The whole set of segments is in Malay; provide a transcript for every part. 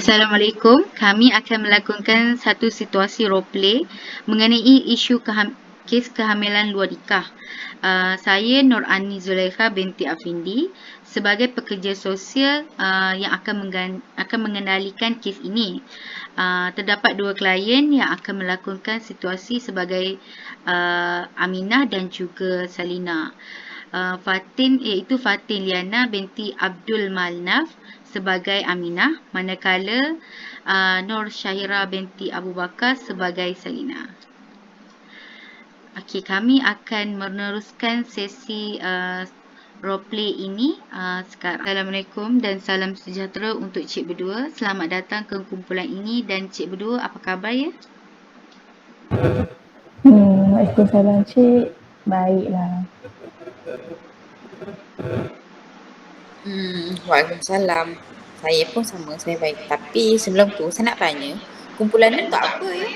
Assalamualaikum. Kami akan melakukan satu situasi roleplay mengenai isu kes kehamilan luar nikah. Saya Nur Ani Zulaikha binti Afindi sebagai pekerja sosial yang akan mengendalikan kes ini. Terdapat dua klien yang akan melakukan situasi sebagai Aminah dan juga Salina. Iaitu Fatin Liana binti Abdul Malnaf sebagai Aminah, manakala Nur Syahira binti Abu Bakar sebagai Salina. Okey, kami akan meneruskan sesi roleplay ini sekarang. Assalamualaikum dan salam sejahtera untuk cik berdua. Selamat datang ke kumpulan ini dan cik berdua apa khabar ya? Waalaikumsalam cik. Baiklah. Waalaikumsalam. Saya pun sama, saya baik. Tapi sebelum tu saya nak tanya, kumpulan ni untuk apa ya?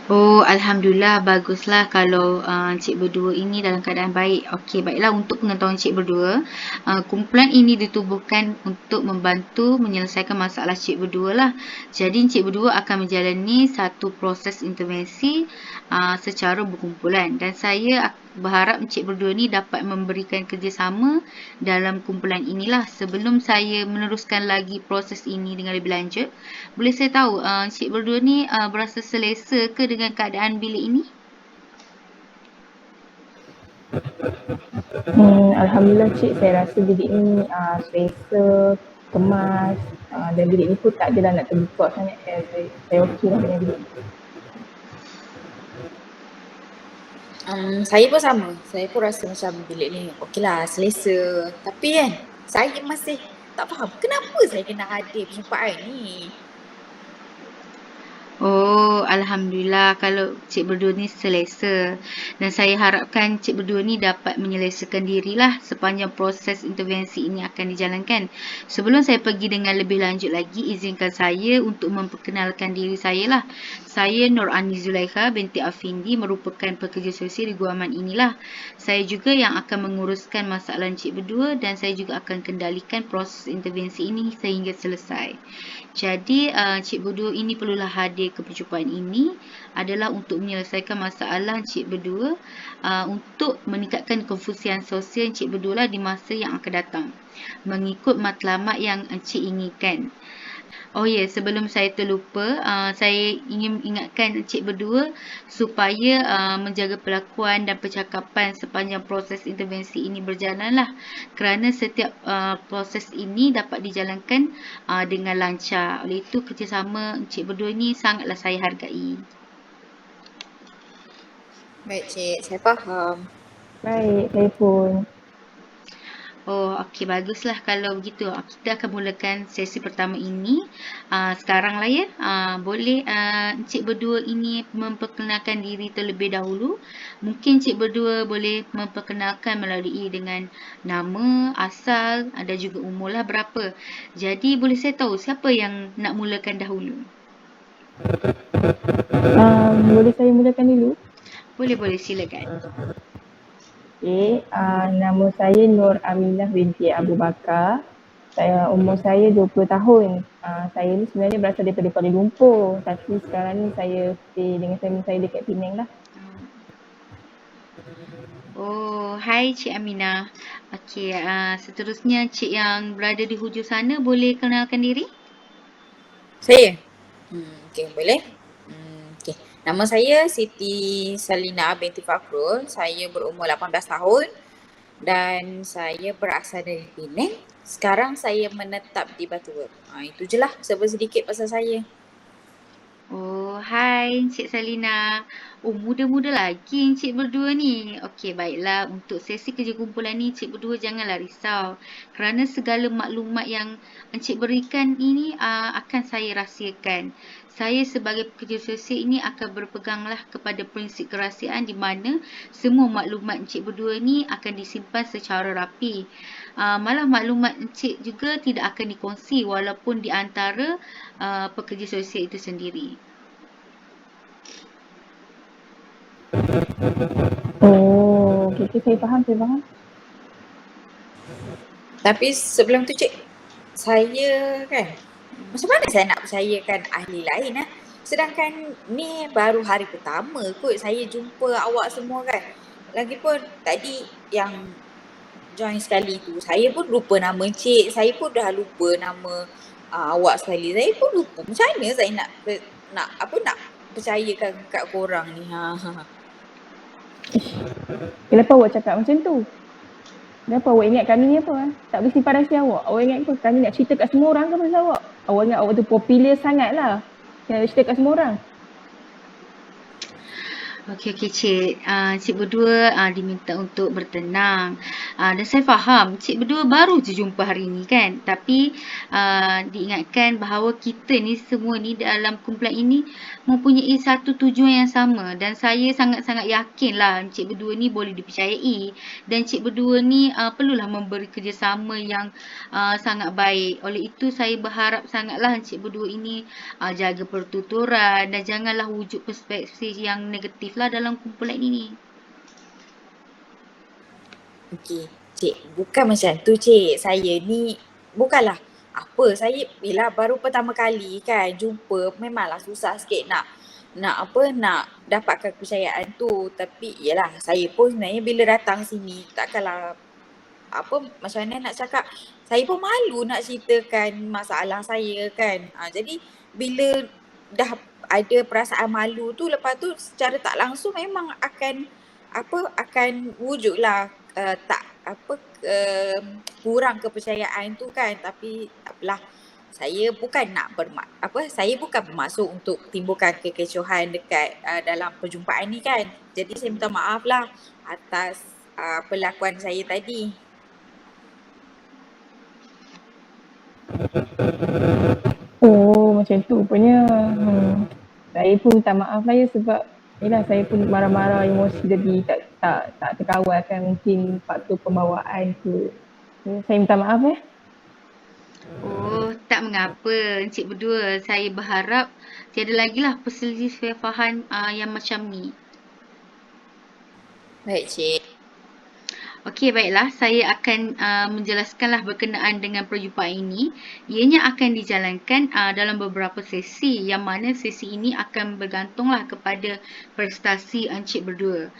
Oh, Alhamdulillah, baguslah kalau cik berdua ini dalam keadaan baik. Okey, baiklah, untuk pengetahuan cik berdua, kumpulan ini ditubuhkan untuk membantu menyelesaikan masalah cik berdua lah. Jadi cik berdua akan menjalani satu proses intervensi secara berkumpulan, dan saya berharap cik berdua ni dapat memberikan kerjasama dalam kumpulan inilah. Sebelum saya meneruskan lagi proses ini dengan lebih lanjut, boleh saya tahu cik berdua ni berasa selesa ke dengan keadaan bilik ini? Alhamdulillah cik, saya rasa bilik ni selesa, kemas, dan bilik ni pun tak adalah nak terbuka sangat. Saya okey lah dengan bilik ni. Saya pun sama. Saya pun rasa macam bilik ni okeylah, selesa. Tapi kan, saya masih tak faham kenapa saya kena hadir perjumpaan ni. Oh, Alhamdulillah kalau cik berdua ni selesa, dan saya harapkan cik berdua ni dapat menyelesakan dirilah sepanjang proses intervensi ini akan dijalankan. Sebelum saya pergi dengan lebih lanjut lagi, izinkan saya untuk memperkenalkan diri saya lah. Saya Nur Ani Zulaikha binti Afindi, merupakan pekerja sosial di guaman inilah. Saya juga yang akan menguruskan masalah cik berdua, dan saya juga akan kendalikan proses intervensi ini sehingga selesai. Jadi cik berdua ini perlulah hadir ke perjumpaan ini adalah untuk menyelesaikan masalah cik berdua, untuk meningkatkan konfusian sosial cik berdua lah di masa yang akan datang mengikut matlamat yang cik inginkan. Oh ya, sebelum saya terlupa, saya ingin ingatkan cik berdua supaya menjaga pelakuan dan percakapan sepanjang proses intervensi ini berjalanlah, kerana setiap proses ini dapat dijalankan dengan lancar. Oleh itu, kerjasama cik berdua ni sangatlah saya hargai. Baik cik, saya faham. Baik, saya pun. Oh, okey, baguslah kalau begitu. Kita akan mulakan sesi pertama ini. Sekarang lah ya. Boleh encik berdua ini memperkenalkan diri terlebih dahulu. Mungkin encik berdua boleh memperkenalkan melalui dengan nama, asal, dan juga umur lah berapa. Jadi boleh saya tahu siapa yang nak mulakan dahulu? Boleh saya mulakan dulu? Boleh, silakan. Okay, nama saya Nur Aminah binti Abu Bakar. Umur saya 20 tahun. Saya ni sebenarnya berasal daripada Kuala Lumpur, tapi sekarang ni saya stay dengan family saya dekat Penang lah. Oh, hai Cik Aminah. Okey, seterusnya Cik yang berada di hujung sana boleh kenalkan diri? Saya? Okey, boleh. Okey. Nama saya Siti Salina binti Fakhrul. Saya berumur 18 tahun dan saya berasal dari Penang. Sekarang saya menetap di Batu Beruk. Itu je lah serba sedikit pasal saya. Oh, hai Encik Salina. Oh, muda-muda lagi Encik berdua ni. Okey, baiklah. Untuk sesi kerja kumpulan ni, Encik berdua janganlah risau. Kerana segala maklumat yang Encik berikan ini akan saya rahsiakan. Saya sebagai pekerja sosial ini akan berpeganglah kepada prinsip kerahsiaan di mana semua maklumat Encik berdua ni akan disimpan secara rapi. Malah maklumat Encik juga tidak akan dikongsi walaupun di antara pekerja sosial itu sendiri. Oh, okay, saya faham. Tapi sebelum tu cik, saya kan Macam mana saya nak percayakan ahli lain Sedangkan ni baru hari pertama kot saya jumpa awak semua kan. Lagipun tadi yang join sekali tu, saya pun lupa nama encik, saya pun dah lupa nama awak sekali. Saya pun lupa. Macam mana saya nak percayakan kat korang ni. Kenapa awak cakap macam tu? Kenapa awak ingat kami ni apa? Tak bersifat rahsia awak. Awak ingat apa? Kami nak cerita kat semua orang ke pasal awak? Awak ingat awak tu popular sangat lah. Kena cerita kat semua orang. Okey, Cik. Cik berdua diminta untuk bertenang. Dan saya faham Cik berdua baru je jumpa hari ni kan. Tapi diingatkan bahawa kita ni semua ni dalam kumpulan ini mempunyai satu tujuan yang sama. Dan saya sangat-sangat yakin lah Cik berdua ni boleh dipercayai. Dan Cik berdua ni perlulah memberi kerjasama yang sangat baik. Oleh itu saya berharap sangatlah Cik berdua ini jaga pertuturan dan janganlah wujud perspektif yang negatif lah dalam kumpulan ini. Okey, Cik, bukan macam tu Cik. Saya ni bukanlah apa, saya bila baru pertama kali kan jumpa, memanglah susah sikit nak dapatkan kepercayaan tu. Tapi yalah, saya pun sebenarnya bila datang sini takkanlah macam mana nak cakap, saya pun malu nak ceritakan masalah saya kan. Jadi bila dah ada perasaan malu tu, lepas tu secara tak langsung memang akan wujudlah kurang kepercayaan tu kan. Tapi tak apalah, saya bukan bermaksud untuk timbulkan kekecohan dekat dalam perjumpaan ni kan. Jadi saya minta maaf lah atas perlakuan saya tadi. Oh, macam tu rupanya. Saya pun minta maaf lah ya, sebab yelah saya pun marah-marah, emosi jadi tak terkawal kan, mungkin faktor pembawaan tu. Saya minta maaf ya. Oh, tak mengapa Encik berdua. Saya berharap tiada lagi lah perselisihan yang macam ni. Baik Cik. Okey, baiklah. Saya akan menjelaskanlah berkenaan dengan perjumpaan ini. Ianya akan dijalankan dalam beberapa sesi, yang mana sesi ini akan bergantunglah kepada prestasi Encik berdua.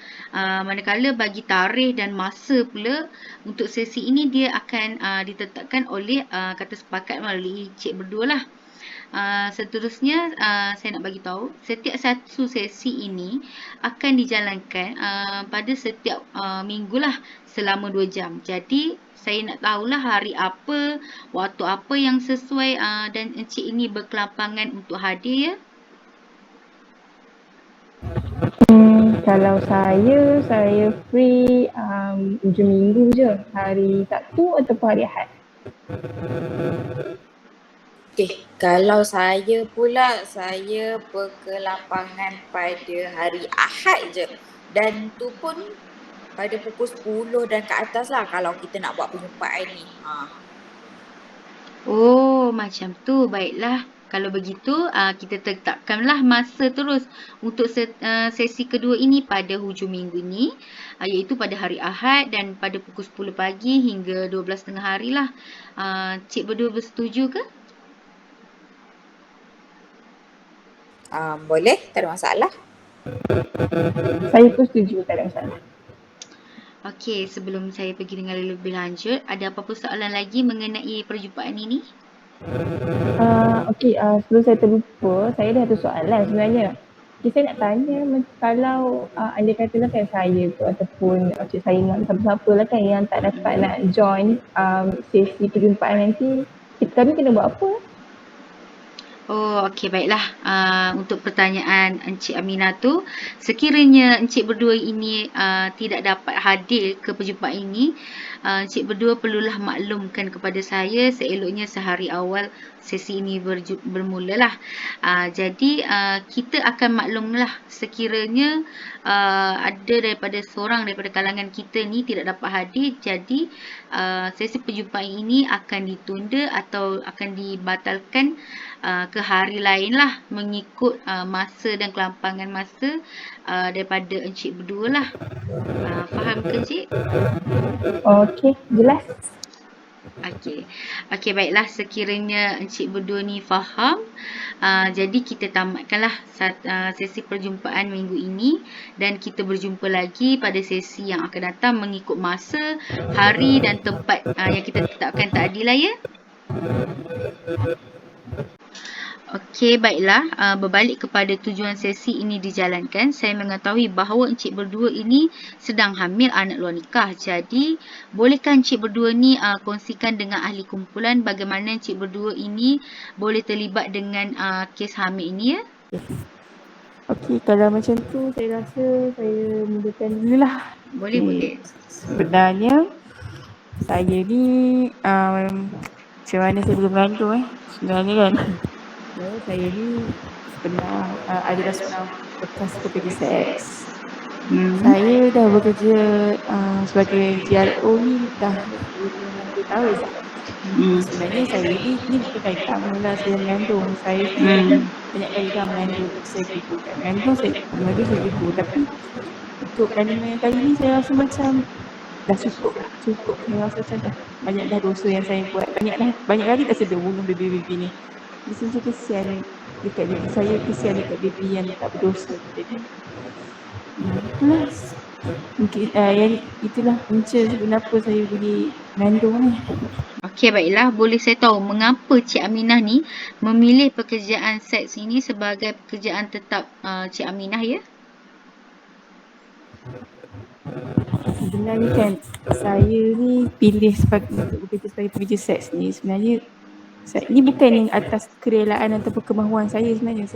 Manakala bagi tarikh dan masa pula untuk sesi ini dia akan ditetapkan oleh kata sepakat melalui Cik berdua lah. Seterusnya saya nak bagi tahu setiap satu sesi ini akan dijalankan pada setiap minggu lah selama 2 jam. Jadi saya nak tahulah hari apa, waktu apa yang sesuai dan encik ini berkelapangan untuk hadir ya. Kalau saya free hujung minggu je, hari Sabtu ataupun hari Ahad. Okay, kalau saya pula, saya berkelapangan pada hari Ahad je. Dan tu pun pada pukul 10 dan ke atas lah kalau kita nak buat perjumpaan ni. Oh, macam tu. Baiklah. Kalau begitu, kita tetapkanlah masa terus untuk sesi kedua ini pada hujung minggu ini, iaitu pada hari Ahad dan pada pukul 10 pagi hingga 12.30 hari lah. Cik berdua bersetuju ke? Boleh, tak ada masalah. Saya pun setuju, tak ada masalah. Okey, sebelum saya pergi dengan lebih lanjut, ada apa-apa soalan lagi mengenai perjumpaan ini? Okey, sebelum saya terlupa, saya ada satu soalan sebenarnya. Okay, saya nak tanya, kalau andai katalah kan saya tu ataupun cik saya dengan siapa-siapa lah kan yang tak dapat nak join sesi perjumpaan nanti, kami kena buat apa? Oh, okey, baiklah. Untuk pertanyaan Encik Aminah tu, sekiranya Encik berdua ini tidak dapat hadir ke perjumpaan ini, Encik berdua perlulah maklumkan kepada saya seeloknya sehari awal sesi ini bermula lah. Jadi kita akan maklumlah sekiranya ada seorang daripada kalangan kita ni tidak dapat hadir, jadi sesi perjumpaan ini akan ditunda atau akan dibatalkan ke hari lain lah, mengikut masa dan kelampangan masa daripada encik berdua lah. Faham ke encik? Okey, jelas. Okey. Okey, baiklah, sekiranya encik berdua ni faham, jadi kita tamatkanlah sesi perjumpaan minggu ini dan kita berjumpa lagi pada sesi yang akan datang mengikut masa, hari dan tempat yang kita tetapkan tadi lah, ya. Okey, baiklah. Berbalik kepada tujuan sesi ini dijalankan, saya mengetahui bahawa encik berdua ini sedang hamil anak luar nikah. Jadi, bolehkah encik berdua ni kongsikan dengan ahli kumpulan bagaimana encik berdua ini boleh terlibat dengan kes hamil ini, ya? Okey, kalau macam tu saya rasa saya mulakan dulu lah. Boleh. Sebenarnya saya ni macam mana saya belum mengandung sebenarnya kan. Saya ni pernah adalah seorang bekas pekerja seks. Saya dah bekerja sebagai GRO ni dah 2 tahun dah. Sebenarnya saya ni bukan kali pertama lah saya mengandung. Saya banyak kali dah mengandung, saya gugurkan mengandung, saya gugur. Tapi untuk kandungan yang kali ni saya rasa macam dah cukup. Saya rasa macam dah banyak dah dosa yang saya buat. Banyak kali dah saya bunuh baby-baby ni. Saya macam kesian dekat baby saya, kesian dekat baby yang tak berdosa. Jadi itulah mungkin itulah punca kenapa saya boleh mengandung ni. Okey, baiklah. Boleh saya tahu mengapa Cik Aminah ni memilih pekerjaan seks ini sebagai pekerjaan tetap Cik Aminah, ya? Sebenarnya kan saya ni pilih untuk bekerja sebagai pekerja seks ni sebenarnya ini bukan atas kerelaan ataupun kemahuan saya sebenarnya.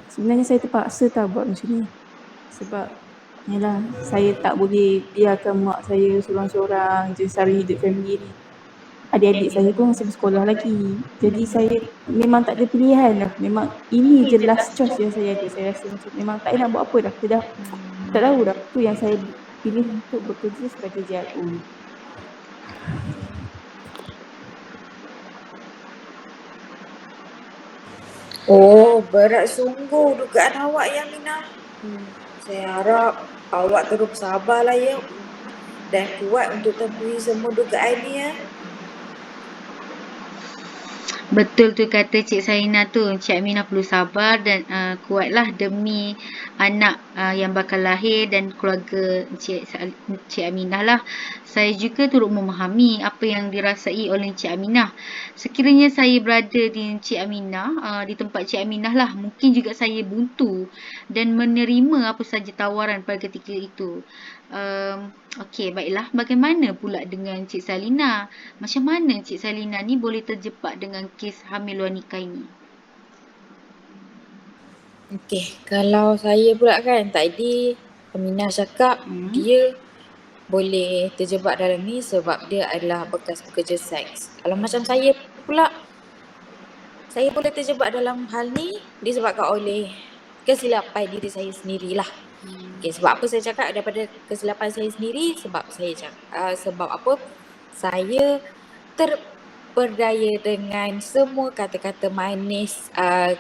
Sebenarnya saya terpaksa buat macam ni. Sebab yalah, saya tak boleh biarkan mak saya seorang-seorang je sara hidup family ni. Adik-adik saya pun masih bersekolah lagi. Jadi saya memang tak ada pilihan lah. Memang ini je last choice yang saya ada. Saya rasa macam memang tak nak buat apa dah. Saya dah tak tahu dah. Itu yang saya pilih untuk bekerja sebagai JRO. Oh, berat sungguh dugaan awak ya, Aminah. Saya harap awak terus bersabarlah ya. Dan kuat untuk tempuhi semua dugaan ni ya. Betul tu kata Cik Saina tu. Cik Aminah perlu sabar dan kuatlah demi anak yang bakal lahir dan keluarga Cik Aminah lah. Saya juga turut memahami apa yang dirasai oleh Cik Aminah. Sekiranya saya berada di Cik Aminah, di tempat Cik Aminah lah, mungkin juga saya buntu dan menerima apa saja tawaran pada ketika itu. Okey, baiklah. Bagaimana pula dengan Cik Salina? Macam mana Cik Salina ni boleh terjebak dengan kes hamil luar nikah ini? Okey, kalau saya pula kan tadi Aminah cakap dia boleh terjebak dalam ni sebab dia adalah bekas pekerja seks. Kalau macam saya pula, saya boleh terjebak dalam hal ni disebabkan oleh kesilapan diri saya sendirilah. Okay, sebab apa saya cakap daripada kesilapan saya sendiri? Sebab sebab apa? Saya terperdaya dengan semua kata-kata manis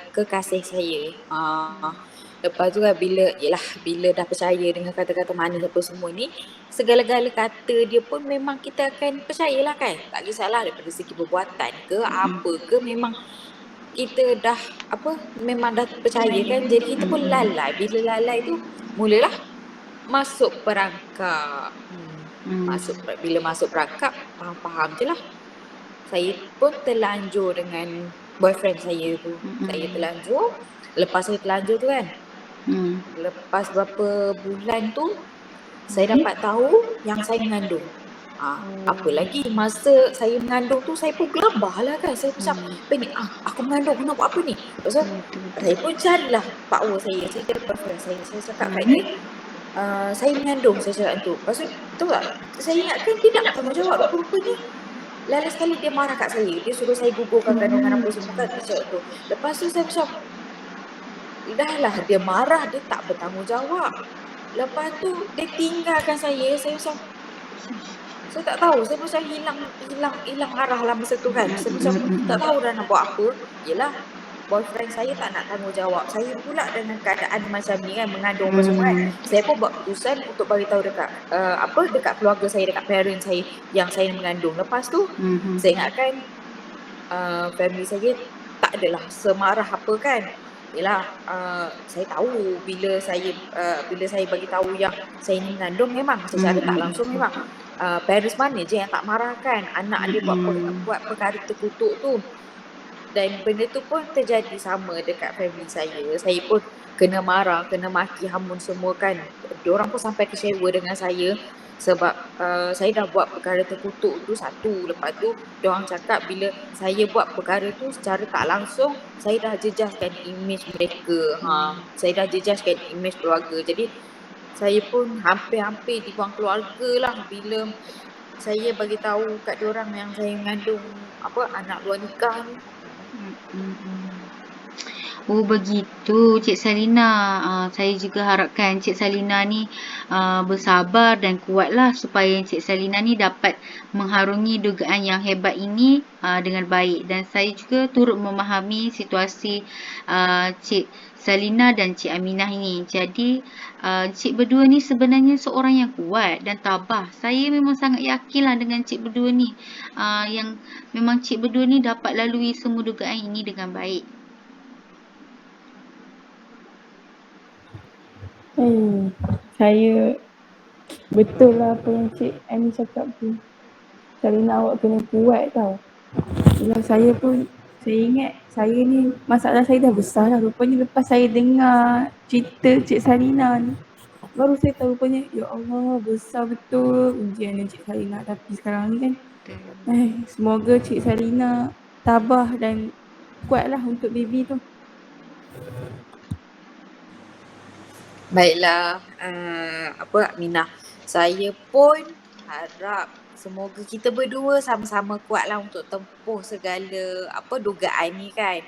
kekasih saya. Lepas tu kan bila dah percaya dengan kata-kata manis apa semua ni, segala-gala kata dia pun memang kita akan percayalah kan. Tak kisahlah daripada segi perbuatan ke apa ke, memang kita dah memang dah percaya kan. Jadi kita pun lalai. Bila lalai tu mulalah masuk perangkap. Bila masuk perangkap, faham je lah. Saya pun terlanjur dengan boyfriend saya tu. Saya terlanjur. Lepas saya terlanjur tu kan, lepas berapa bulan tu, saya dapat tahu yang saya mengandung. Apa lagi masa saya mengandung tu saya pun gelabah lah kan. Saya macam panik, aku mengandung, nak buat apa ni? Lepas tu saya pun carilah power saya. Saya cari boyfriend saya. Saya cakap kat dia, saya mengandung, saya cakap tu. Lepas tu tahu tak, saya ingatkan dia nak tanggungjawab. Rupa-rupanya lain sekali dia marah kat saya. Dia suruh saya gugurkan kandungan apa semua kan. Dia cakap tu. Lepas tu saya macam, dah lah dia marah, dia tak bertanggungjawab. Lepas tu dia tinggalkan saya. Saya macam, saya tak tahu, saya macam hilang arah lah masa tu kan. Saya macam tak tahu dah nak buat apa. Yelah, boyfriend saya tak nak tanggungjawab. Saya pula dengan keadaan macam ni kan, mengandung apa semua kan. Saya pun buat keputusan untuk bagi tahu dekat dekat keluarga saya, dekat parent saya yang saya mengandung. Lepas tu saya ingatkan family saya tak adalah semarah apa kan. Yelah, saya tahu bila saya bagi tahu yang saya ni mengandung, memang secara tak langsung memang parents mana je yang tak marahkan anak dia buat perkara terkutuk tu. Dan benda tu pun terjadi sama dekat family saya. Saya pun kena marah, kena maki hamun semua kan. Diorang pun sampai kecewa dengan saya sebab saya dah buat perkara terkutuk tu satu. Lepas tu diorang cakap bila saya buat perkara tu secara tak langsung, saya dah jejaskan image mereka. Saya dah jejaskan image keluarga. Jadi saya pun hampir-hampir dibuang keluarga lah bila saya bagi tahu kat diorang yang saya mengandung anak luar nikah ni. Oh begitu Cik Salina. Saya juga harapkan Cik Salina ni bersabar dan kuatlah supaya Cik Salina ni dapat mengharungi dugaan yang hebat ini dengan baik. Dan saya juga turut memahami situasi Cik Salina dan Cik Aminah ini. Jadi Cik berdua ni sebenarnya seorang yang kuat dan tabah. Saya memang sangat yakinlah dengan Cik berdua ni yang memang Cik berdua ni dapat lalui semua dugaan ini dengan baik. Saya betul lah apa yang Cik Annie cakap tu. Salina, awak kena kuat tau. Bila saya ingat saya ni masalah saya dah besar lah. Rupanya lepas saya dengar cerita Cik Salina ni, baru saya tahu rupanya ya Allah besar betul ujian yang Cik Salina hadapi sekarang ni kan. Semoga Cik Salina tabah dan kuatlah untuk baby tu. Baiklah, Aminah. Saya pun harap semoga kita berdua sama-sama kuatlah untuk tempuh segala dugaan ni kan.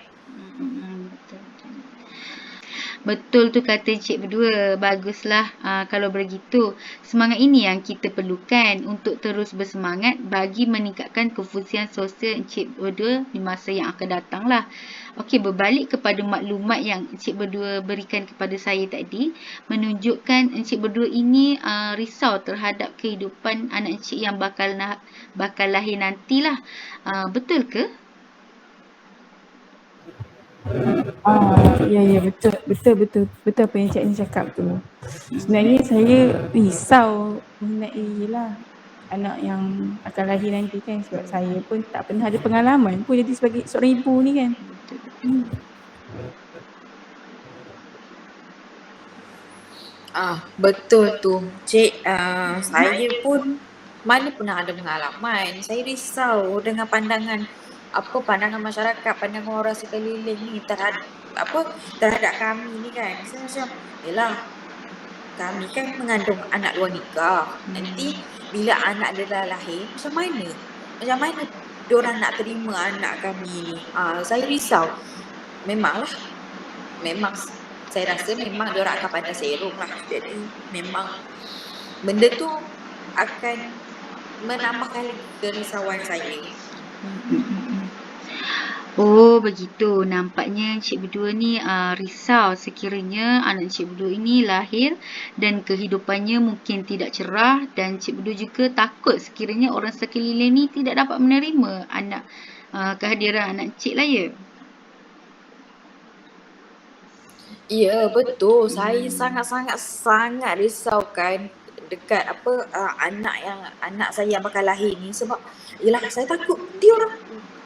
Betul tu kata Cik berdua. Baguslah kalau begitu. Semangat ini yang kita perlukan untuk terus bersemangat bagi meningkatkan kefusihan sosial Cik berdua di masa yang akan datang lah. Okey, berbalik kepada maklumat yang Cik berdua berikan kepada saya tadi, menunjukkan Cik berdua ini risau terhadap kehidupan anak Cik yang bakal lahir nantilah. Betul ke? Ya betul apa yang Cik Ni cakap tu. Sebenarnya saya risau mengenai anak yang akan lahir nanti kan, sebab saya pun tak pernah ada pengalaman pun jadi sebagai seorang ibu ni kan. Betul tu Cik. Saya pun mana pernah ada pengalaman. Saya risau dengan pandangan masyarakat, pandangan orang sekeliling ni terhadap kami ni kan. Saya macam, yelah, kami kan mengandung anak luar nikah. Nanti bila anak dia dah lahir, macam mana diorang nak terima anak kami ni? Saya risau. Memang saya rasa memang diorang akan pandang serong lah. Jadi memang benda tu akan menambahkan kerisauan saya. Oh begitu. Nampaknya Cik berdua ni risau sekiranya anak Cik berdua ini lahir dan kehidupannya mungkin tidak cerah, dan Cik berdua juga takut sekiranya orang sekeliling ni tidak dapat menerima kehadiran anak Cik lah ya. Ya betul. Saya sangat risaukan dekat anak saya yang bakal lahir ni, sebab yelah saya takut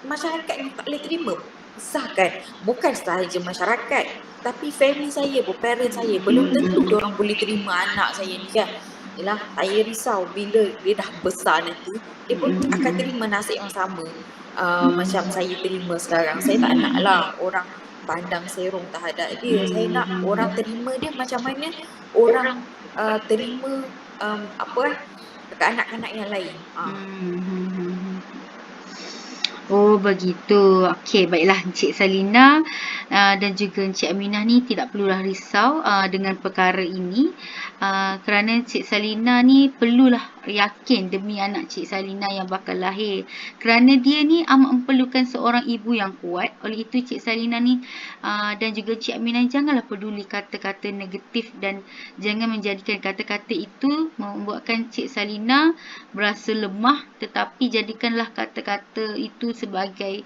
masyarakat ni tak boleh terima. Sahkan bukan sahaja masyarakat, tapi family saya pun, parents saya belum tentu diorang boleh terima anak saya ni kan. Yelah, saya risau bila dia dah besar nanti, dia pun akan terima nasib yang sama macam saya terima sekarang. Saya tak nak lah orang pandang serong terhadap dia. Saya nak orang terima dia macam mana orang terima dekat anak-anak yang lain. Oh begitu. Okey, baiklah Encik Salina dan juga Encik Aminah ni tidak perlulah risau dengan perkara ini, kerana Encik Salina ni perlulah yakin demi anak Cik Salina yang bakal lahir. Kerana dia ni amat memerlukan seorang ibu yang kuat. Oleh itu Cik Salina ni dan juga Cik Aminah janganlah peduli kata-kata negatif dan jangan menjadikan kata-kata itu membuatkan Cik Salina berasa lemah, tetapi jadikanlah kata-kata itu sebagai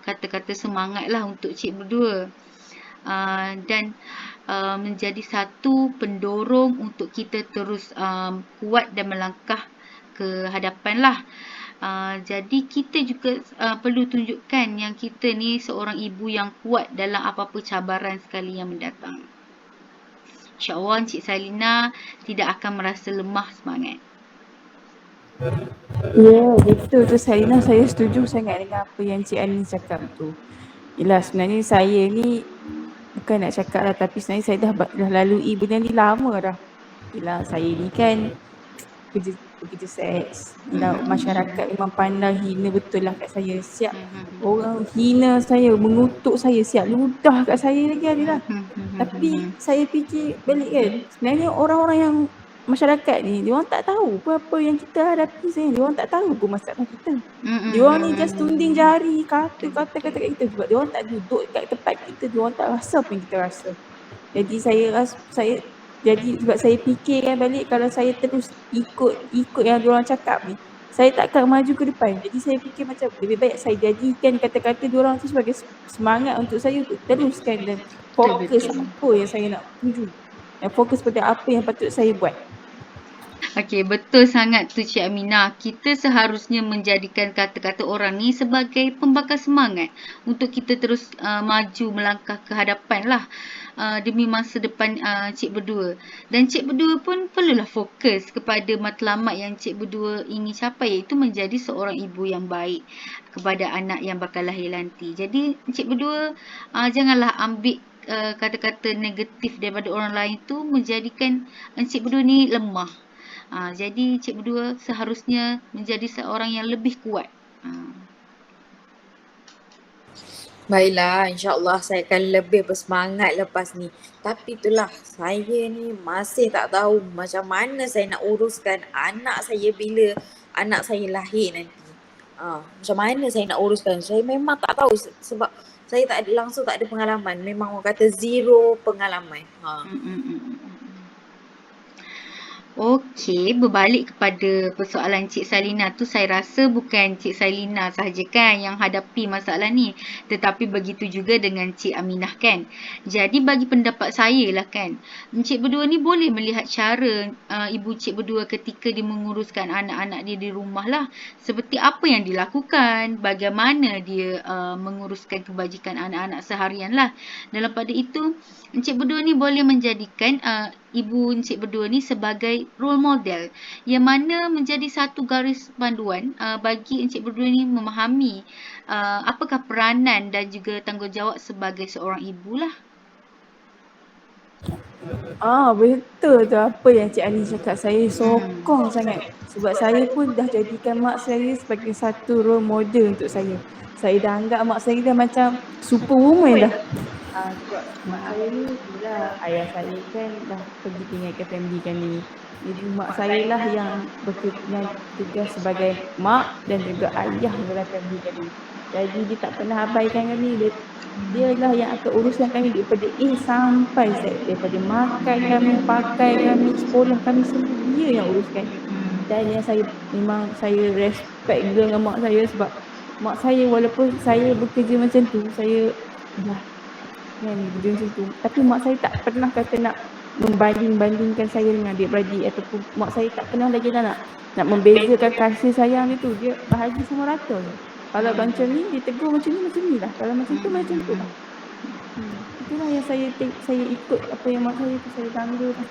kata-kata semangat lah untuk Cik berdua. Dan menjadi satu pendorong untuk kita terus kuat dan melangkah ke hadapan lah. Jadi kita juga perlu tunjukkan yang kita ni seorang ibu yang kuat dalam apa-apa cabaran sekali yang mendatang. InsyaAllah Cik Salina tidak akan merasa lemah semangat. Ya, betul tu Salina, saya setuju sangat dengan apa yang Cik Ani cakap tu. Yelah, sebenarnya saya ni bukan nak cakap lah, tapi sebenarnya saya dah lalui benda ni lama dah. Yelah, saya ni kan bekerja seks. Yelah, masyarakat memang pandang hina betul lah kat saya. Siap orang hina saya, mengutuk saya, siap ludah kat saya lagi ada lah. Tapi saya fikir balik kan, sebenarnya orang-orang yang masyarakat ni, dia orang tak tahu apa-apa yang kita hadapi sebenarnya. Dia orang tak tahu pun masalah kita. Dia orang ni just tunding jari, kata-kata kat kita sebab dia orang tak duduk kat tempat kita, dia orang tak rasa apa yang kita rasa. Jadi sebab saya fikirkan balik, kalau saya terus ikut yang dia orang cakap ni, saya tak akan maju ke depan. Jadi saya fikir macam lebih baik saya jadikan kata-kata dia orang tu sebagai semangat untuk saya untuk teruskan dan fokus apa yang saya nak tuju. Dan fokus pada apa yang patut saya buat. Okey, betul sangat tu Cik Aminah. Kita seharusnya menjadikan kata-kata orang ni sebagai pembakar semangat untuk kita terus maju melangkah ke hadapan lah demi masa depan Cik berdua. Dan Cik berdua pun perlulah fokus kepada matlamat yang Cik berdua ingin capai, iaitu menjadi seorang ibu yang baik kepada anak yang bakal lahir nanti. Jadi Cik berdua janganlah ambil kata-kata negatif daripada orang lain tu menjadikan Cik berdua ni lemah. Jadi Cik berdua seharusnya menjadi seorang yang lebih kuat. Baiklah, insyaAllah saya akan lebih bersemangat lepas ni. Tapi itulah, saya ni masih tak tahu macam mana saya nak uruskan anak saya bila anak saya lahir nanti. Macam mana saya nak uruskan? Saya memang tak tahu sebab saya tak ada pengalaman. Memang orang kata zero pengalaman. Okey, berbalik kepada persoalan Cik Salina tu, saya rasa bukan Cik Salina sahaja kan yang hadapi masalah ni, tetapi begitu juga dengan Cik Aminah kan. Jadi bagi pendapat saya lah kan, Cik berdua ni boleh melihat cara ibu Cik berdua ketika dia menguruskan anak-anak dia di rumah lah. Seperti apa yang dilakukan, bagaimana dia menguruskan kebajikan anak-anak seharian lah. Dalam pada itu, Encik berdua ni boleh menjadikan ibu Encik berdua ni sebagai role model yang mana menjadi satu garis panduan bagi Encik berdua ni memahami apakah peranan dan juga tanggungjawab sebagai seorang ibu lah. Betul tu apa yang Cik Ani cakap. Saya sokong sangat. Sebab saya pun dah jadikan mak saya sebagai satu role model untuk saya. Saya dah anggap mak saya dah macam superwoman dah. Sebab mak saya ni, bila ayah saya kan dah pergi tinggalkan family kan ni. Jadi mak saya lah yang bertugas sebagai mak dan juga ayah dalam family kan ni. Jadi dia tak pernah abaikan kami. Dia lah yang akan uruskan kami daripada A sampai Z. Daripada makan kami, pakai kami, sekolah kami, semua dia yang uruskan. Dan yang saya respect gila dengan mak saya sebab mak saya walaupun saya bekerja macam tu, saya dah kan bekerja macam tu, tapi mak saya tak pernah kata nak membanding-bandingkan saya dengan adik-beradik ataupun mak saya tak pernah lagi nak membezakan kasih sayang dia tu. Dia bahagi sama rata je. Kalau macam ni, dia tegur macam ni lah. Kalau macam tu lah. Itulah yang saya ikut apa yang mak saya tu, saya bangga lah.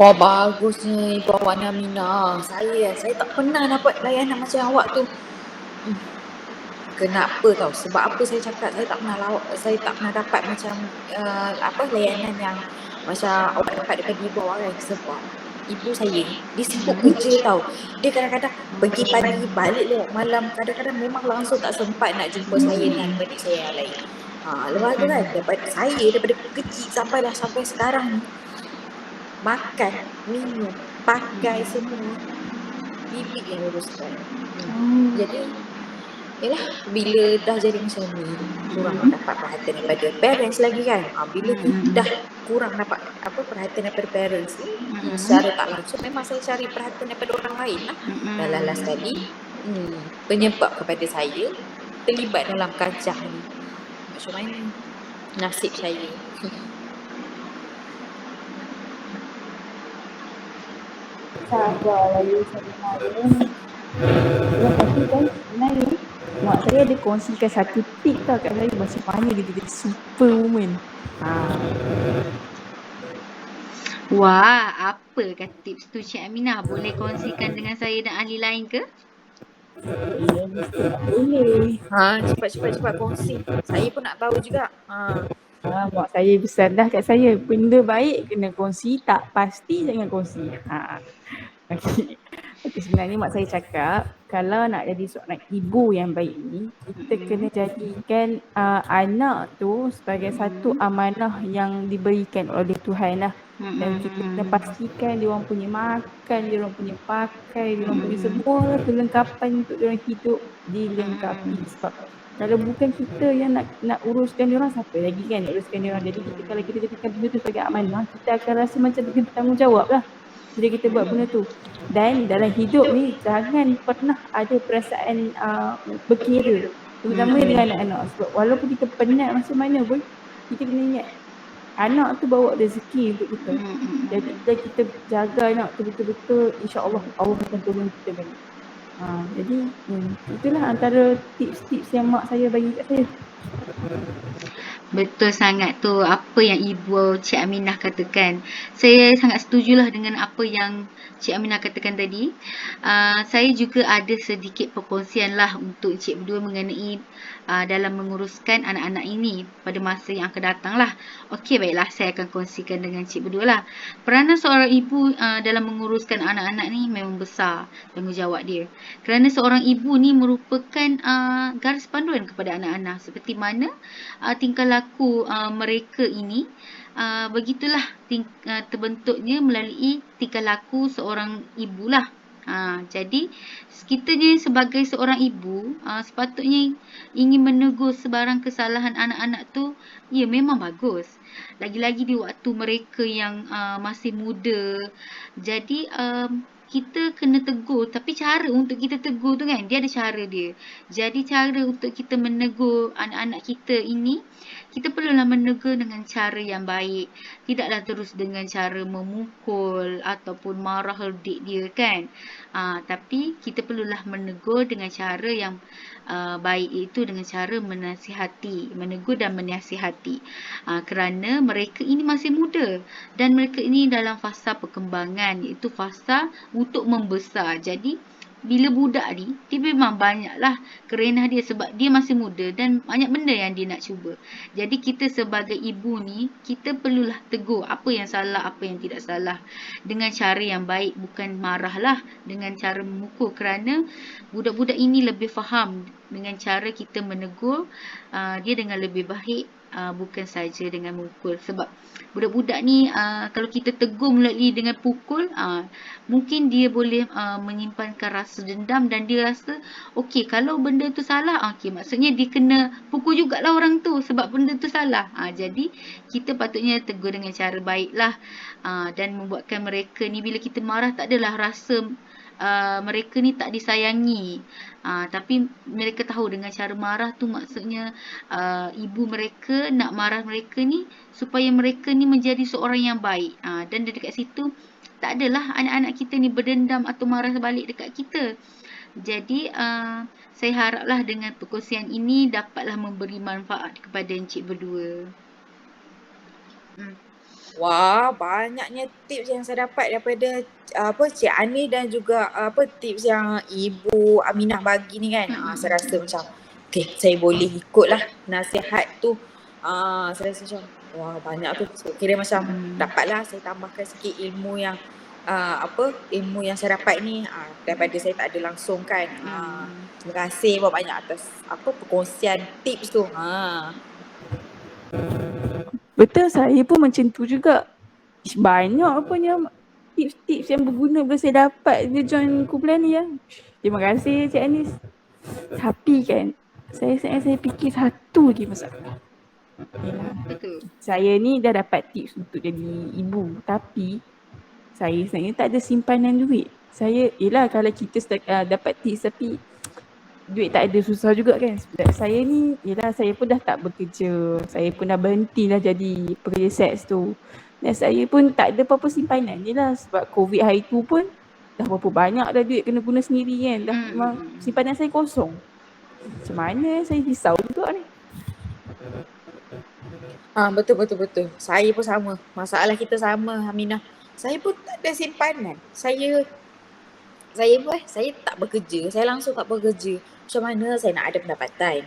Wah, bagusnya Ibu Awak Aminah. Saya tak pernah dapat layanan macam awak tu. Kenapa tau? Sebab apa saya cakap saya tak pernah dapat macam layanan yang macam awak dapat daripada ibu awak kan. Sebab ibu saya dia sibuk kerja tau. Dia kadang-kadang pergi pagi balik lewat malam. Kadang-kadang memang langsung tak sempat nak jumpa saya dan adik saya yang lain. Lepas tu kan daripada kecil sampai sekarang ni, makan, minum, pakai semua bibi yang uruskan. Jadi yalah, bila dah jadi macam ni, kurang dapat perhatian daripada parents lagi kan. Bila dah kurang dapat perhatian daripada parents ni, secara tak langsung memang saya cari perhatian daripada orang lain lah. Dan last sekali, penyebab kepada saya terlibat dalam kancah ni. Macam mana nasib saya? Sabar lagi sebenarnya. Tapi kan sebenarnya mak saya ada kongsikan satu tip tau kat saya macam mana dia jadi superwoman. Wah, apakah tips tu Cik Aminah? Boleh kongsikan dengan saya dan ahli lain ke? Ya, mesti tak boleh. Cepat kongsi. Saya pun nak tahu juga. Mak saya pesan dah kat saya, benda baik kena kongsi, tak pasti jangan kongsi. Okay. Sebenarnya mak saya cakap, kalau nak jadi seorang ibu yang baik ni, kita kena jadikan anak tu sebagai satu amanah yang diberikan oleh Tuhan lah. Dan kita kena pastikan dia orang punya makan, dia orang punya pakai, dia orang punya semua kelengkapan untuk dia orang hidup dilengkapi. Sebab kalau bukan kita yang nak uruskan dia orang, siapa lagi kan nak uruskan dia orang. Jadi kalau kita jadikan benda tu sebagai amanah, kita akan rasa macam kita bertanggungjawab lah bila kita buat benda tu. Dan dalam hidup ni jangan pernah ada perasaan berkira, terutama dengan anak-anak. Sebab walaupun kita penat macam mana pun, kita kena ingat anak tu bawa rezeki untuk kita. Jadi bila kita jaga anak tu betul-betul, insya-Allah Allah akan tolong kita balik. Jadi itulah antara tips-tips yang mak saya bagi kat saya. Betul sangat tu apa yang Ibu Cik Aminah katakan. Saya sangat setujulah dengan apa yang Cik Aminah katakan tadi. Saya juga ada sedikit perkongsian lah untuk Cik berdua mengenai dalam menguruskan anak-anak ini pada masa yang akan datang lah. Okey, baiklah, saya akan kongsikan dengan Cik berdua lah. Peranan seorang ibu dalam menguruskan anak-anak ni memang besar tanggungjawab dia. Kerana seorang ibu ni merupakan garis panduan kepada anak-anak. Seperti mana tingkah laku mereka ini begitulah terbentuknya melalui tingkah laku seorang ibu lah. Jadi kita ni sebagai seorang ibu sepatutnya ingin menegur sebarang kesalahan anak-anak tu, ya memang bagus. Lagi-lagi di waktu mereka yang masih muda. Jadi kita kena tegur, tapi cara untuk kita tegur tu kan, dia ada cara dia. Jadi cara untuk kita menegur anak-anak kita ini, kita perlulah menegur dengan cara yang baik. Tidaklah terus dengan cara memukul ataupun marah herdik dia kan. Tapi kita perlulah menegur dengan cara yang baik, iaitu dengan cara menasihati, menegur dan menasihati. Kerana mereka ini masih muda dan mereka ini dalam fasa perkembangan, iaitu fasa untuk membesar. Jadi bila budak ni, dia memang banyaklah kerenah dia sebab dia masih muda dan banyak benda yang dia nak cuba. Jadi kita sebagai ibu ni, kita perlulah tegur apa yang salah, apa yang tidak salah. Dengan cara yang baik, bukan marahlah dengan cara memukul. Kerana budak-budak ini lebih faham dengan cara kita menegur dia dengan lebih baik, bukan saja dengan memukul. Sebab budak-budak ni kalau kita tegur melalui dengan pukul, mungkin dia boleh menyimpankan rasa dendam dan dia rasa okey, kalau benda tu salah, okey, maksudnya dia kena pukul jugalah orang tu sebab benda tu salah. Jadi kita patutnya tegur dengan cara baiklah, dan membuatkan mereka ni bila kita marah tak adalah rasa mereka ni tak disayangi. Tapi mereka tahu dengan cara marah tu maksudnya ibu mereka nak marah mereka ni supaya mereka ni menjadi seorang yang baik. Dan dekat situ tak adalah anak-anak kita ni berdendam atau marah balik dekat kita. Jadi saya haraplah dengan perkongsian ini dapatlah memberi manfaat kepada encik berdua. Wah, banyaknya tips yang saya dapat daripada Cik Ani dan juga tips yang Ibu Aminah bagi ni kan. Saya rasa macam okey, saya boleh ikutlah nasihat tu. Saya rasa macam wah, banyak tu. Kira macam dapatlah saya tambahkan sikit ilmu yang ilmu yang saya dapat ni daripada saya tak ada langsung kan. Terima kasih banyak atas perkongsian tips tu. Betul, saya pun macam tu juga. banyak punya tips-tips yang berguna bila saya dapat dia join kumpulan ni ya. Terima kasih Cik Anis. Tapi kan saya fikir satu lagi masalah. Betul. Saya ni dah dapat tips untuk jadi ibu, tapi saya sebenarnya tak ada simpanan duit. Saya, yelah kalau kita dapat tips tapi duit tak ada, susah juga kan. Sebab saya ni, yelah saya pun dah tak bekerja. Saya pun dah berhenti lah jadi pekerja seks tu. Dan saya pun tak ada apa-apa simpanan. Yelah sebab COVID hari tu pun dah berapa banyak dah duit kena guna sendiri kan. Dah memang simpanan saya kosong. Macam mana, saya risau juga ni. Betul. Saya pun sama. Masalah kita sama, Aminah. Saya pun tak ada simpanan. Saya tak bekerja. Saya langsung tak bekerja. Macam mana saya nak ada pendapatan?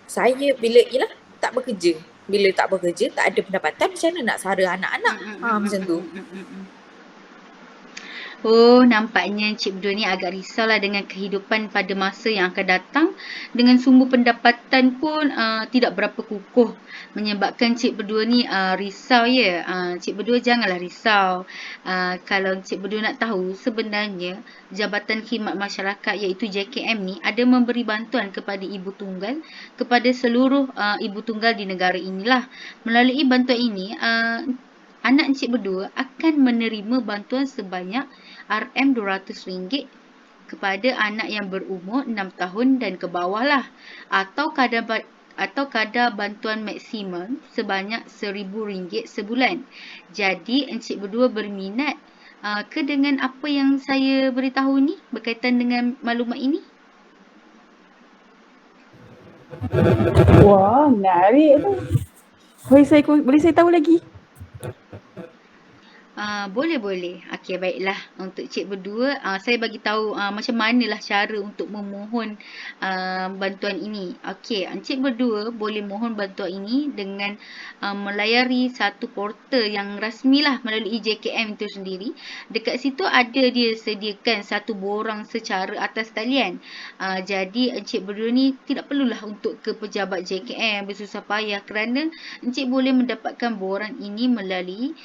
Saya bila tak bekerja. Bila tak bekerja, tak ada pendapatan, macam mana nak sara anak-anak? Macam tu. Oh, nampaknya Encik berdua ni agak risaulah dengan kehidupan pada masa yang akan datang. Dengan sumber pendapatan pun tidak berapa kukuh. Menyebabkan Encik berdua ni risau ya. Encik berdua janganlah risau. Kalau Encik berdua nak tahu, sebenarnya Jabatan Khidmat Masyarakat iaitu JKM ni ada memberi bantuan kepada ibu tunggal, kepada seluruh ibu tunggal di negara inilah. Melalui bantuan ini, anak Encik berdua akan menerima bantuan sebanyak RM200 kepada anak yang berumur 6 tahun dan ke bawah lah, atau kadar bantuan maksimum sebanyak RM1,000 sebulan. Jadi Encik berdua berminat ke dengan apa yang saya beritahu ni berkaitan dengan maklumat ini? Wah, menarik tu. Boleh saya tahu lagi? Boleh. Okey, baiklah. Untuk Cik berdua, saya bagi tahu macam manalah cara untuk memohon bantuan ini. Okey, Encik berdua boleh mohon bantuan ini dengan melayari satu portal yang rasmilah melalui JKM itu sendiri. Dekat situ ada dia sediakan satu borang secara atas talian. Jadi Encik berdua ni tidak perlulah untuk ke pejabat JKM bersusah payah, kerana Encik boleh mendapatkan borang ini melalui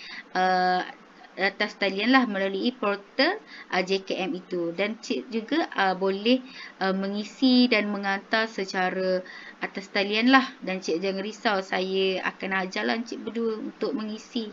atas talian lah, melalui portal JKM itu. Dan Cik juga boleh mengisi dan mengantar secara atas talian lah. Dan Cik jangan risau, saya akan ajarlah Cik berdua untuk mengisi.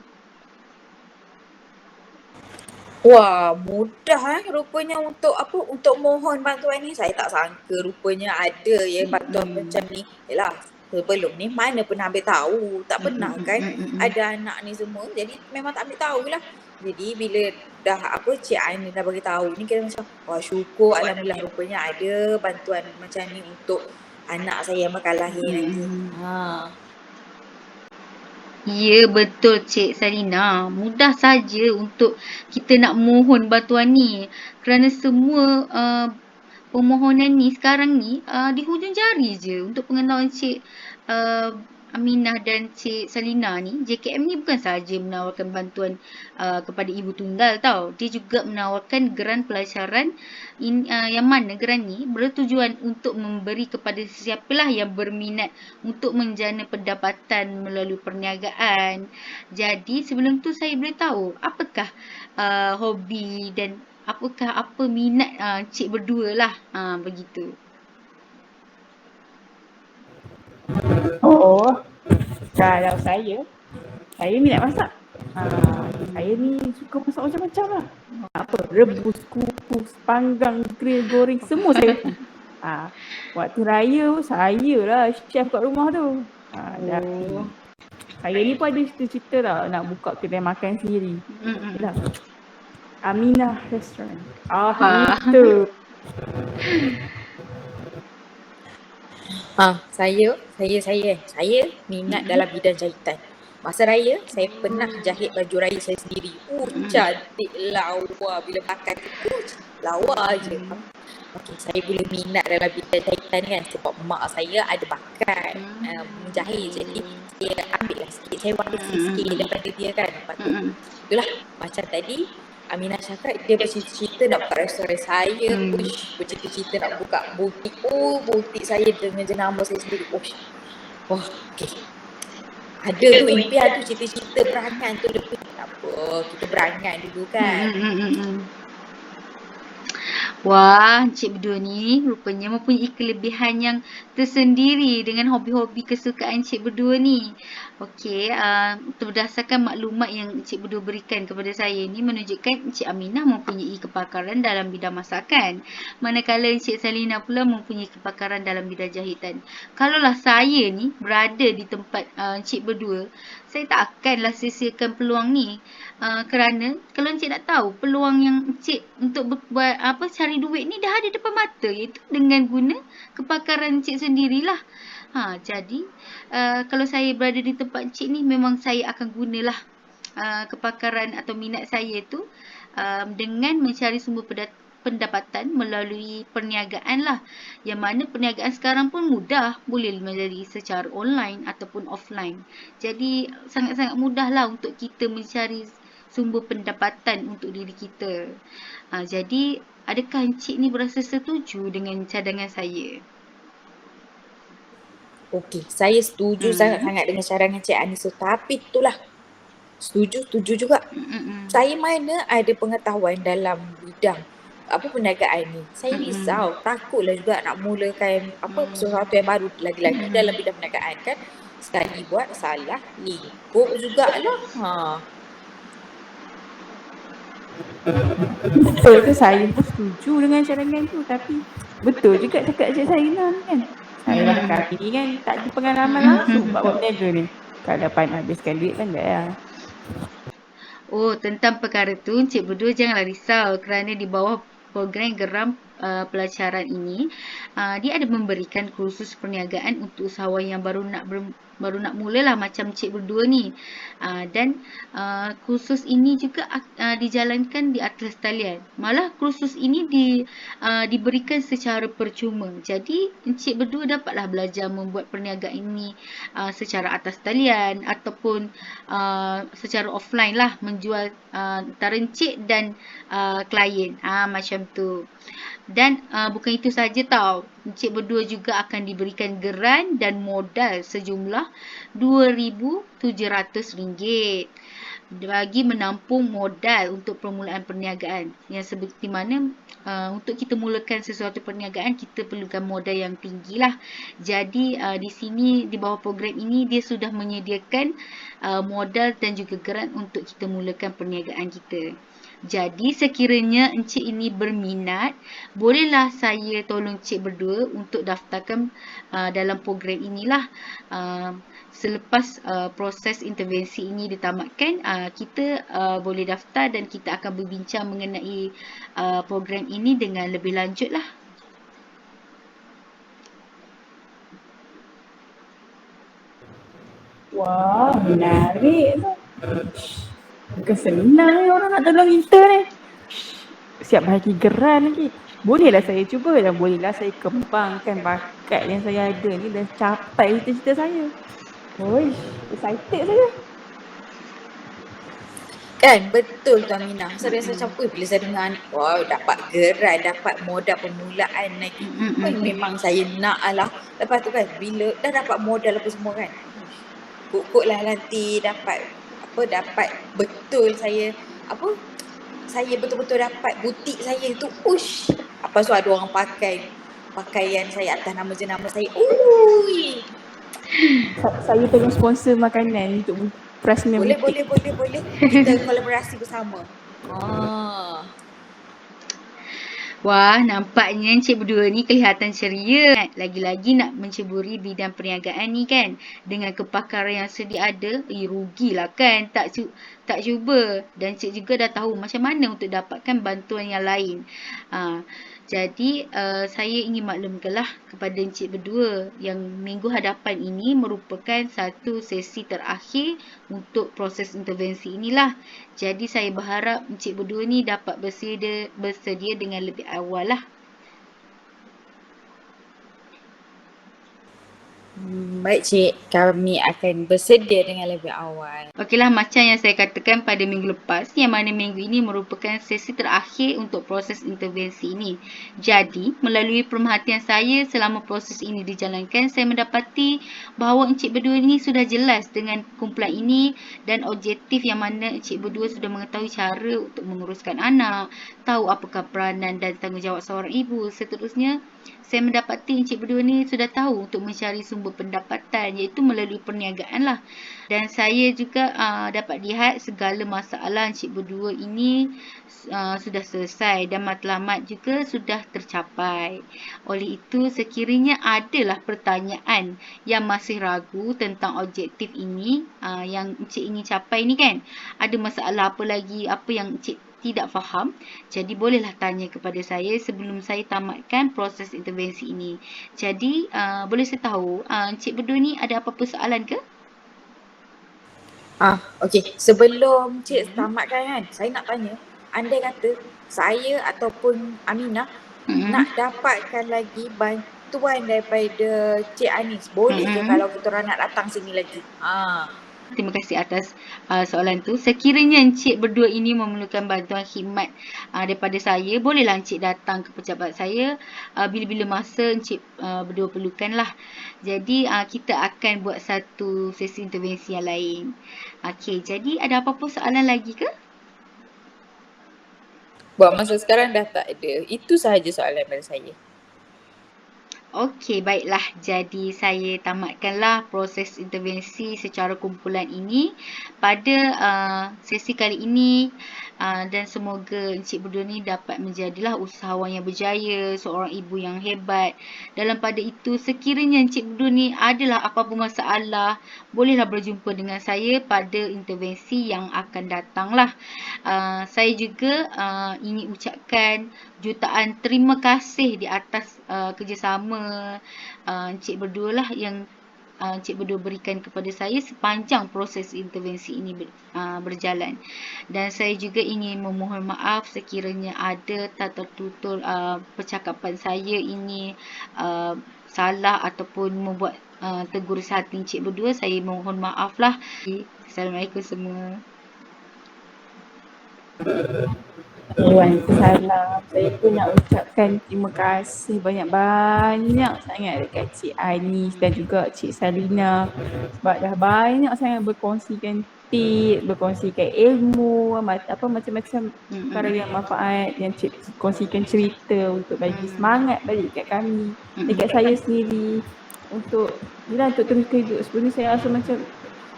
Wah, mudah rupanya untuk mohon bantuan ni. Saya tak sangka rupanya ada bantuan macam ni. Yalah, sebelum ni mana pernah ambil tahu. Tak pernah kan ada anak ni semua. Jadi memang tak ambil tahulah. Jadi bila dah Cik Aini dah bagi tahu ni, kita macam wah, syukur alhamdulillah rupanya ada bantuan macam ni untuk anak saya yang bakal lahir nanti. Ya, betul Cik Salina. Mudah saja untuk kita nak mohon bantuan ni. Kerana semua permohonan ni sekarang ni di hujung jari je. Untuk pengetahuan Cik Aminah dan Cik Salina ni, JKM ni bukan sahaja menawarkan bantuan kepada ibu tunggal tau. Dia juga menawarkan geran pelacaran yang mana geran ni bertujuan untuk memberi kepada sesiapalah yang berminat untuk menjana pendapatan melalui perniagaan. Jadi sebelum tu saya boleh tahu apakah hobi dan apa minat Cik berdua lah. Begitu. Oh, kalau saya minat masak. Saya ni suka masak macam-macam lah. Rebus, kukus, panggang, grill, goreng, semua saya tu. Waktu raya saya lah chef kat rumah tu. Saya ni pun ada cita-cita lah nak buka kedai makan sendiri. Aminah Restaurant. Itu. Saya minat dalam bidang jahitan. Masa raya, saya pernah jahit baju raya saya sendiri. Cantik lawa. Bila pakai tu, lawa je. Saya boleh minat dalam bidang jahitan kan, sebab mak saya ada bakat menjahit. Jadi saya ambil lah sikit, saya warisi sikit daripada dia kan. Lepas tu, itulah macam tadi Aminah cakap dia bercita-cita nak buka restoran. Saya bercita-cita nak buka butik. Butik saya dengan jenama saya sendiri. Wah, okey. ada tu impian tu, cita-cita berangan tu lebih tak apa. Kita berangan dulu kan. Wah, Encik berdua ni rupanya mempunyai kelebihan yang tersendiri dengan hobi-hobi kesukaan Encik berdua ni. Okey, berdasarkan maklumat yang Encik berdua berikan kepada saya ni menunjukkan Encik Aminah mempunyai kepakaran dalam bidang masakan. Manakala Encik Salina pula mempunyai kepakaran dalam bidang jahitan. Kalaulah saya ni berada di tempat Encik berdua, saya tak akanlah sia-siakan peluang ni. Kerana kalau Encik nak tahu peluang yang Encik untuk buat cari duit ni dah ada depan mata, iaitu dengan guna kepakaran Encik sendirilah. Jadi kalau saya berada di tempat Encik ni memang saya akan gunalah kepakaran atau minat saya tu dengan mencari sumber pendapatan melalui perniagaan lah. Yang mana perniagaan sekarang pun mudah, boleh menjadi secara online ataupun offline. Jadi sangat-sangat mudah lah untuk kita mencari sumber pendapatan untuk diri kita. Jadi adakah Encik ni berasa setuju dengan cadangan saya? Okey, saya setuju sangat-sangat dengan cadangan Cik Anisa. Tapi itulah, setuju juga. Saya mana ada pengetahuan dalam bidang perniagaan ni. Saya risau, takutlah juga nak mulakan sesuatu yang baru lagi-lagi dalam bidang perniagaan kan. Sekali buat salah, lingkup jugalah. Betul tu, saya pun setuju dengan cadangan tu. Tapi betul juga cakap Cik Saina ni kan. Saya lah kami ni kan tak ada pengalaman langsung buat berniaga ni. Kalau dapat habiskan duit kan tak ya. Tentang perkara tu Encik berdua janganlah risau kerana di bawah program geram pelacaran ini dia ada memberikan kursus perniagaan untuk usahawan yang baru nak mulalah macam Encik berdua ni. Dan kursus ini juga dijalankan di atas talian. Malah kursus ini diberikan secara percuma. Jadi Encik berdua dapatlah belajar membuat perniagaan ini secara atas talian ataupun secara offline lah, menjual antara Encik dan klien. Macam tu. Dan bukan itu saja tau. Encik berdua juga akan diberikan geran dan modal sejumlah RM2,700 bagi menampung modal untuk permulaan perniagaan. Yang seperti mana untuk kita mulakan sesuatu perniagaan kita perlukan modal yang tinggi lah. Jadi di sini di bawah program ini dia sudah menyediakan modal dan juga geran untuk kita mulakan perniagaan kita. Jadi sekiranya Encik ini berminat, bolehlah saya tolong Encik berdua untuk daftarkan dalam program inilah. Selepas proses intervensi ini ditamatkan, kita boleh daftar dan kita akan berbincang mengenai program ini dengan lebih lanjut lah. Wah, menarik tu. Bukan senang ni orang nak tolong kita ni. Siap bagi geran lagi. Bolehlah saya cuba dan bolehlah saya kembangkan bakat yang saya ada ni dan capai cita-cita saya. Excited saya. Kan, betul tu Aminah. Saya rasa macam, bila saya dengar ni, wow, dapat geran, dapat modal permulaan lagi. Memang saya nak lah. Lepas tu kan, bila dah dapat modal apa semua kan, kok lah nanti dapat betul saya saya betul-betul dapat butik saya tu apa so ada orang pakai pakaian saya atas nama jenama saya. Saya tolong sponsor makanan untuk Prasmina Boleh. Kita kolaborasi bersama. Wah, nampaknya Encik berdua ni kelihatan ceria. Lagi-lagi nak menceburi bidang perniagaan ni kan. Dengan kepakaran yang sedia ada, rugilah kan tak cuba. Dan Encik juga dah tahu macam mana untuk dapatkan bantuan yang lain. Jadi saya ingin maklumkanlah kepada Encik berdua yang minggu hadapan ini merupakan satu sesi terakhir untuk proses intervensi inilah. Jadi saya berharap Encik berdua ni dapat bersedia dengan lebih awal lah. Baik Cik, kami akan bersedia dengan lebih awal. Okeylah, macam yang saya katakan pada minggu lepas, yang mana minggu ini merupakan sesi terakhir untuk proses intervensi ini. Jadi, melalui pemerhatian saya selama proses ini dijalankan, saya mendapati bahawa encik berdua ini sudah jelas dengan kumpulan ini dan objektif yang mana encik berdua sudah mengetahui cara untuk menguruskan anak, tahu apakah peranan dan tanggungjawab seorang ibu. Seterusnya, saya mendapati encik berdua ni sudah tahu untuk mencari sumber pendapatan, iaitu melalui perniagaan lah. Dan saya juga dapat lihat segala masalah encik berdua ini sudah selesai dan matlamat juga sudah tercapai. Oleh itu, sekiranya adalah pertanyaan yang masih ragu tentang objektif ini yang encik ingin capai ni kan, ada masalah apa lagi, apa yang encik tidak faham, jadi bolehlah tanya kepada saya sebelum saya tamatkan proses intervensi ini. Jadi, boleh saya tahu encik berdua ni ada apa-apa soalan ke? Okey. Sebelum Cik tamatkan kan, saya nak tanya, andai kata saya ataupun Aminah nak dapatkan lagi bantuan daripada Cik Anis, boleh ke kalau kita orang nak datang sini lagi? Terima kasih atas soalan tu. Sekiranya encik berdua ini memerlukan bantuan khidmat daripada saya, bolehlah encik datang ke pejabat saya bila-bila masa encik berdua perlukan lah. Jadi kita akan buat satu sesi intervensi yang lain. Okey, jadi ada apa-apa soalan lagi ke? Buat masa sekarang dah tak ada. Itu sahaja soalan daripada saya. Okey, baiklah. Jadi saya tamatkanlah proses intervensi secara kumpulan ini pada sesi kali ini dan semoga encik berdua ni dapat menjadilah usahawan yang berjaya, seorang ibu yang hebat. Dalam pada itu, sekiranya encik berdua ni adalah apa-apa masalah, bolehlah berjumpa dengan saya pada intervensi yang akan datanglah. Saya juga ingin ucapkan jutaan terima kasih di atas kerjasama encik berdua lah yang encik berdua berikan kepada saya sepanjang proses intervensi ini berjalan. Dan saya juga ingin memohon maaf sekiranya ada tak tertutur percakapan saya ini salah ataupun membuat tergores hati encik berdua. Saya mohon maaf lah. Assalamualaikum semua. Waalaikumsalam. Saya pun nak ucapkan terima kasih banyak-banyak sangat dekat Cik Anis dan juga Cik Salina sebab dah banyak sangat berkongsikan tip, berkongsikan ilmu, macam-macam perkara yang manfaat yang Cik kongsikan cerita untuk bagi semangat balik dekat kami, dekat saya sendiri untuk terus hidup. Sebelum ni saya rasa macam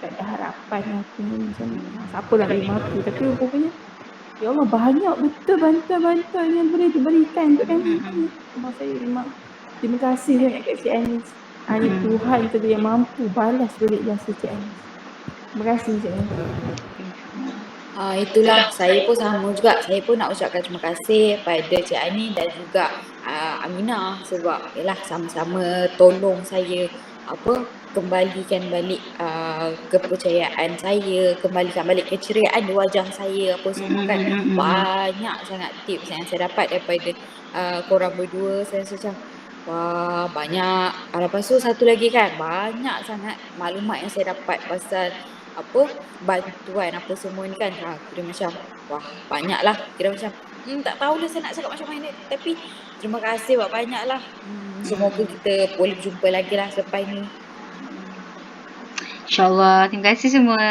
tak ada harapan aku ni, macam siapa nak terima aku, tapi rupanya ya Allah, banyak betul bantuan-bantuan yang boleh diberikan untuk kami. Saya memang terima kasih sangat kat Cik Anis. Hanya Tuhan saja yang mampu balas balik jasa Cik Anis. Terima kasih Cik Anis. Itulah, saya pun sama juga. Saya pun nak ucapkan terima kasih pada Cik Anis dan juga Aminah sebab yalah sama-sama tolong saya kembalikan balik kepercayaan saya, kembalikan balik keceriaan di wajah saya, apa semua kan. Banyak sangat tips yang saya dapat daripada korang berdua. Saya rasa macam wah, banyak. Lepas tu satu lagi kan, banyak sangat maklumat yang saya dapat pasal bantuan apa semua ni kan. Kira macam wah, banyak lah. Kira macam tak tahulah saya nak cakap macam mana. Tapi terima kasih banyak lah. Semoga kita boleh berjumpa lagi lah selepas ni. InsyaAllah. Terima kasih semua.